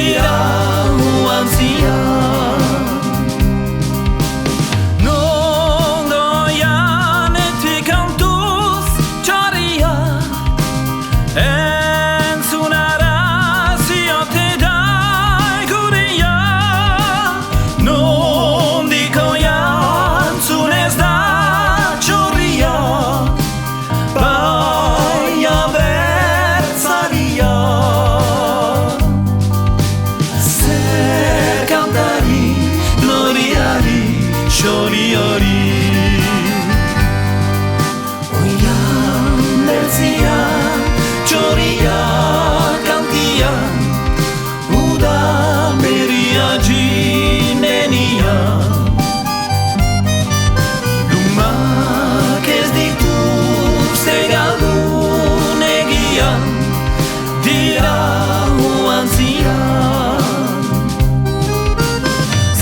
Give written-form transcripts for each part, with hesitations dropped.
dira uantzia. Nongoianetik kantuz txarria entzunara ziote da gurea. Nondiko jantzunez da txorria, baina bertzaria. Zer kantari gloriari xori hori, oian beltzia txoria kantia, uda beria jinenia. Lumak ez dituzte galdun egian, dira uantzia.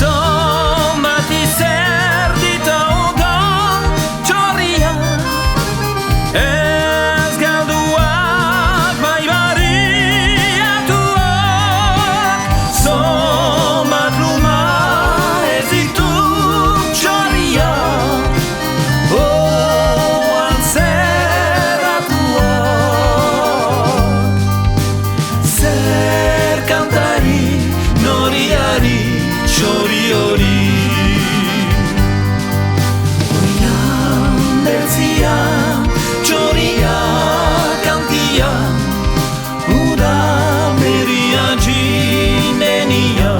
Zonbati zer dita odon txorria, ez galduak bai bariatuak. Zonbat luma ez ditu txorria, oan zerratuak. Zer kantari noriari txori hori, oian beltzia txoria kantia, uda beria jinenia.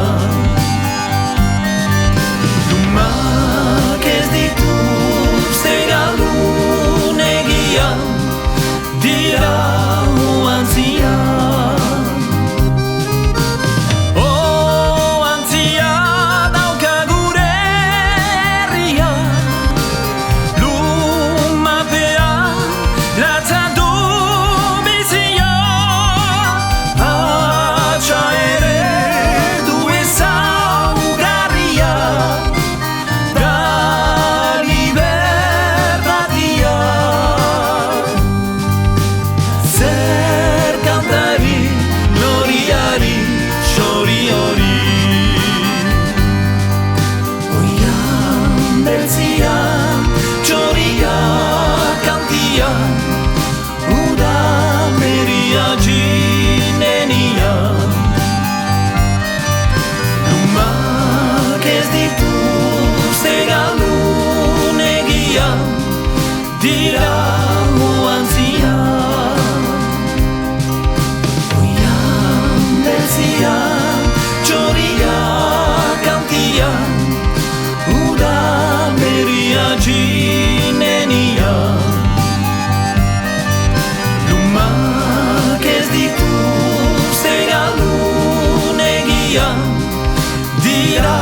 Lumak ez dituzte galdun egian, dira uantzia. Oantzia dauka gure herria, lumapean latza du bizia. Atxa ere du ezaugarria, da libertatia. Zer kantari gloriari xori hori, oian beltzia txoria kantia, uda beria jinenia. Lumak ez dituzte galdun egian, dira uantzia. Oian beltzia txoria kantia, uda beria jinenia. Lumak ez dituzte galdun egian, dira